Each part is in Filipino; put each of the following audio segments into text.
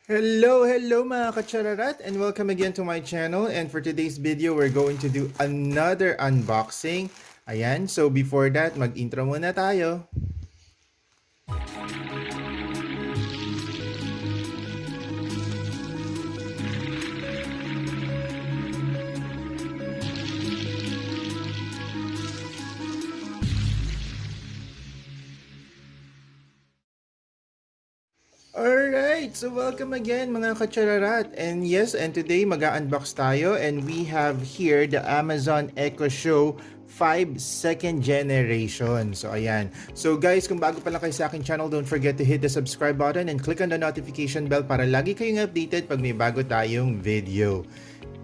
Hello mga katsararat, and welcome again to my channel. And for today's video, we're going to do another unboxing. Ayan, so before that, mag-intro muna tayo. Alright, so welcome again mga katsararat. And yes, and today mag-unbox tayo, and we have here the Amazon Echo Show 5 second generation. So ayan. So guys, kung bago pa lang kayo sa aking channel, don't forget to hit the subscribe button and click on the notification bell para lagi kayong updated pag may bago tayong video.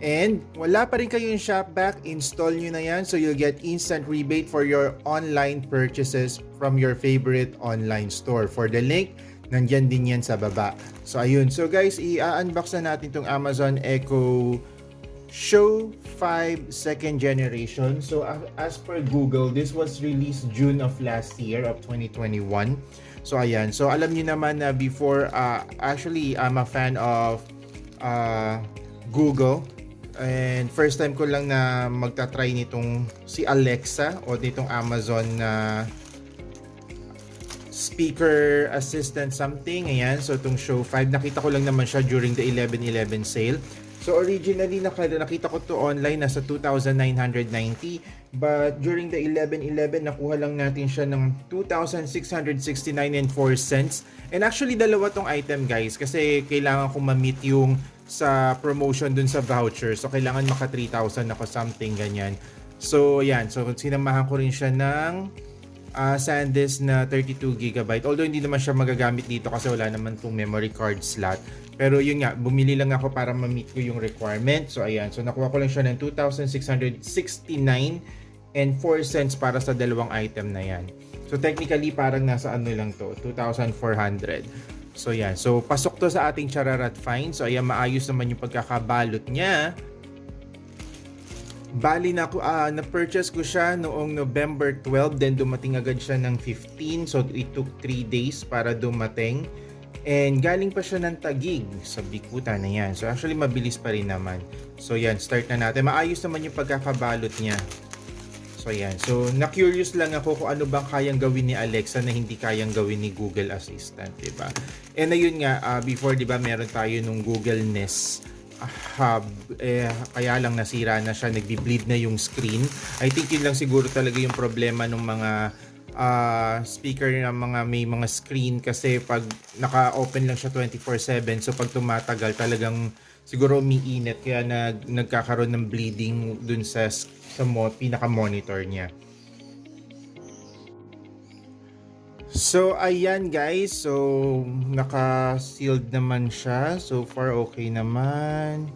And wala pa rin kayong Shopback, install nyo na yan, so you'll get instant rebate for your online purchases from your favorite online store. For the link, nandyan din yan sa baba. So ayun, so guys, i-unbox na natin tong Amazon Echo Show 5 second generation. So as per Google, this was released June of last year of 2021. So ayan, so alam niyo naman na before, actually I'm a fan of Google. And first time ko lang na magta-try nitong si Alexa o nitong Amazon na speaker assistant something. Ayan, so itong Show 5, nakita ko lang naman siya during the 11/11 sale. So originally nakita ko to online, nasa 2,990, but during the 11/11 nakuha lang natin siya ng 2,669.04 and actually dalawa tong item guys, kasi kailangan kong ma-meet yung sa promotion dun sa voucher, so kailangan maka 3,000 ako something ganyan. So yan, so sinamahan ko rin siya ng SanDisk na 32GB, although hindi naman siya magagamit dito kasi wala naman tong memory card slot. Pero yun nga, bumili lang ako para ma-meet ko yung requirement. So ayan, so nakuha ko lang siya ng 2,669.04 para sa dalawang item na yan. So technically parang nasa ano lang to, 2,400. So yan, so pasok to sa ating Chararat Find. So ayan, maayos naman yung pagkakabalot niya. Bali na-purchase ko siya noong November 12, then dumating agad siya ng 15. So it took 3 days para dumating. And galing pa siya ng Taguig sa Bikutan na yan. So actually mabilis pa rin naman. So yan, start na natin. Maayos naman yung pagkakabalot niya. So yan. So na-curious lang ako kung ano bang kayang gawin ni Alexa na hindi kayang gawin ni Google Assistant, 'di ba? And ayun nga, before 'di ba meron tayo nung Google Nest Hub, kaya lang nasira na siya, nagbi-bleed na yung screen. I think yun lang siguro talaga yung problema ng mga speaker na may mga screen, kasi pag naka-open lang siya 24/7, so pag tumatagal talagang siguro umiinit, kaya nagkakaroon ng bleeding dun sa pinaka-monitor niya. So ayan guys, so naka-sealed naman siya. So far okay naman.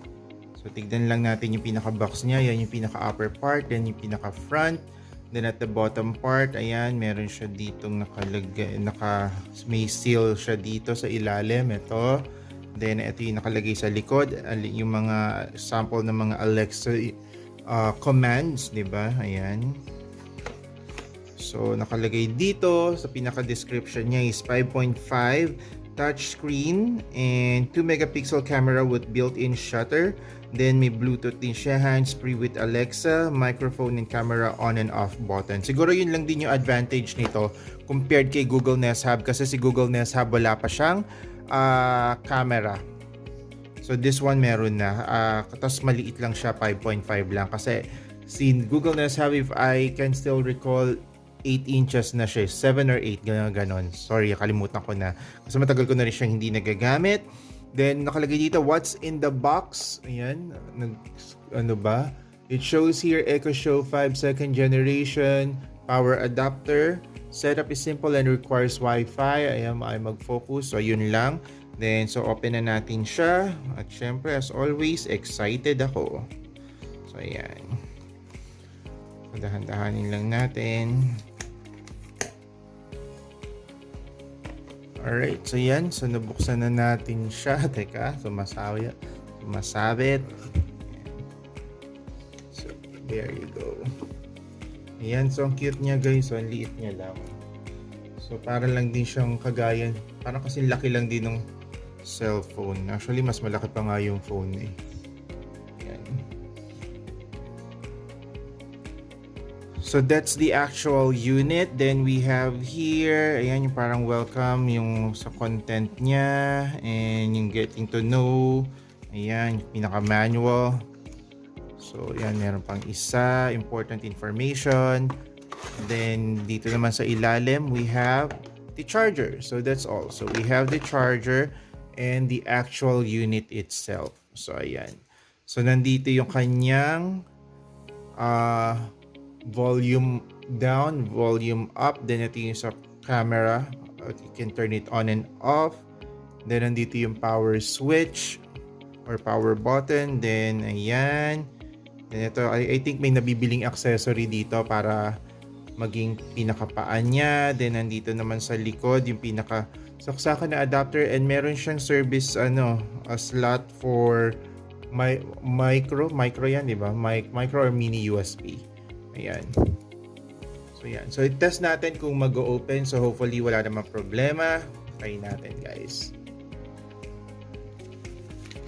So tignan lang natin yung pinaka-box niya. Yan yung pinaka-upper part, then yung pinaka-front. Then at the bottom part, ayan, meron siya ditong nakalagay, may seal siya dito sa ilalim. Ito. Then ito yung nakalagay sa likod, yung mga sample ng mga Alexa commands, 'di ba? Ayan. So nakalagay dito sa pinaka-description niya is 5.5 touchscreen and 2 megapixel camera with built-in shutter. Then may Bluetooth din siya, hands-free with Alexa, microphone and camera on and off button. Siguro yun lang din yung advantage nito compared kay Google Nest Hub, kasi si Google Nest Hub wala pa siyang camera. So this one meron na. Tapos maliit lang siya, 5.5 lang. Kasi si Google Nest Hub, if I can still recall, 8 inches na siya, 7 or 8, ganon. Sorry, kalimutan ko na. Kasi matagal ko na rin siyang hindi nagagamit. Then, nakalagay dito, what's in the box? Ayan, ano ba? It shows here, Echo Show 5 second generation, power adapter. Setup is simple and requires Wi-Fi. Ayan, ay mag-focus. So, yun lang. Then, so open na natin siya. At syempre, as always, excited ako. So, ayan. Dahan-dahanin lang natin. Alright, so yan. So nabuksan na natin siya. Teka, sumasabit. So, there you go. Ayan, so ang cute niya guys. So, ang liit niya lang. So, para lang din siyang kagaya. Parang kasi laki lang din ng cellphone. Actually, mas malaki pa nga yung phone eh. Ayan. So that's the actual unit. Then we have here, ayan yung parang welcome, yung sa content niya, and yung getting to know. Ayan, yung pinaka-manual. So ayan, meron pang isa, important information. Then dito naman sa ilalim, we have the charger. So that's all. So we have the charger and the actual unit itself. So ayan. So nandito yung kanyang volume down, volume up. Then ito yung sa camera. You can turn it on and off. Then nandito yung power switch or power button. Then ayan. Then ito, I think may nabibiling accessory dito para maging pinakapaan niya. Then nandito naman sa likod yung pinaka saksakan na adapter, and meron siyang service a slot for micro yan, di ba? Micro or mini USB. Ayan. So yan. So i-test natin kung mag-open. So hopefully wala namang problema. Try natin, guys.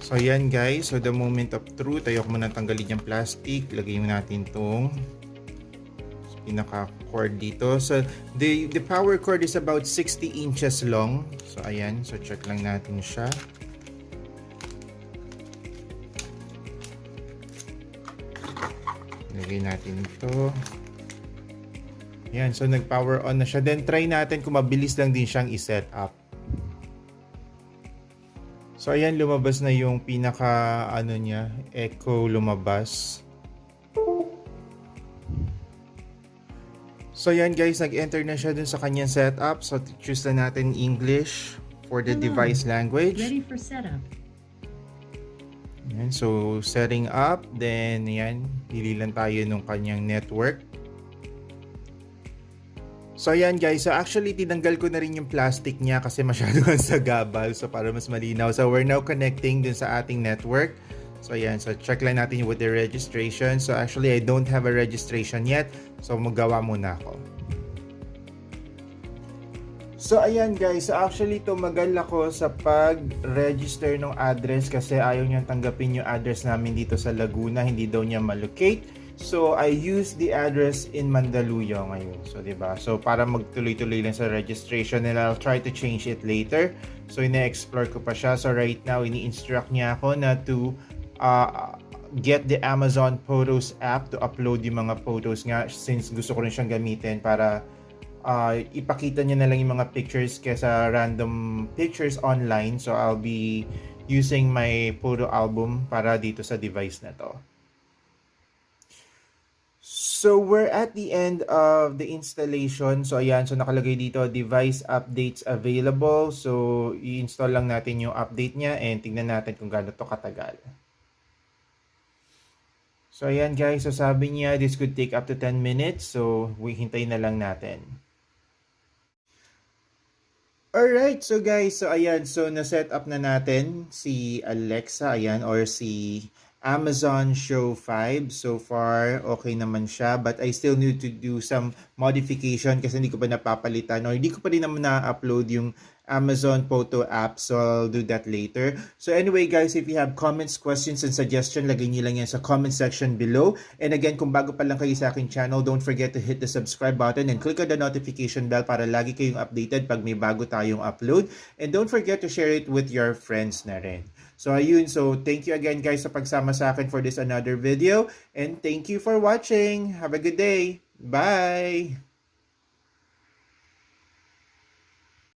So yan, guys. So the moment of truth, ayoko muna tanggalin yung plastic. Lagay natin tong pinaka-cord dito. So the power cord is about 60 inches long. So ayan. So check lang natin siya. Lagay natin ito. Ayan. So nag-power on na siya. Then try natin kung mabilis lang din siyang i-set up. So ayan, lumabas na yung pinaka niya, echo lumabas. So ayan, guys, nag-enter na siya dun sa kanyang setup. So choose na natin English for the device language. Ready for setup. Ayan, so setting up, then ayan, pili lang tayo nung kanyang network. So ayan, guys, so actually tinanggal ko na rin yung plastic niya kasi masyado sa gabal, so para mas malinaw. So we're now connecting dun sa ating network. So ayan, so check lang natin with the registration. So actually I don't have a registration yet, so magawa muna ako. So ayan, guys, so actually tumagal ako sa pag-register ng address kasi ayaw niyang tanggapin yung address namin dito sa Laguna, hindi daw niya malocate. So I use the address in Mandaluyong ngayon. So 'di ba? So para magtuloy-tuloy lang sa registration, and I'll try to change it later. So ina-explore ko pa siya. So right now ini-instruct niya ako na to get the Amazon Photos app to upload yung mga photos nga, since gusto ko rin siyang gamitin para ipakita niya na lang yung mga pictures kesa random pictures online. So I'll be using my photo album para dito sa device na to. So we're at the end of the installation. So ayan, so nakalagay dito device updates available. So i-install lang natin yung update niya and tingnan natin kung gaano to katagal. So ayan, guys, so sabi niya this could take up to 10 minutes. So hintayin na lang natin. Alright, so guys, so ayan, so na-set up na natin si Alexa, ayan, or si Amazon Show 5. So far, okay naman siya, but I still need to do some modification kasi hindi ko pa napapalitan or hindi ko pa rin naman na-upload yung Amazon Photo app, so I'll do that later. So anyway, guys, if you have comments, questions, and suggestion, lagay niyo lang yan sa comment section below. And again, kung bago pa lang kayo sa aking channel, don't forget to hit the subscribe button and click on the notification bell para lagi kayong updated pag may bago tayong upload. And don't forget to share it with your friends na rin. So ayun, so thank you again, guys, sa pagsama sa akin for this another video. And thank you for watching. Have a good day. Bye!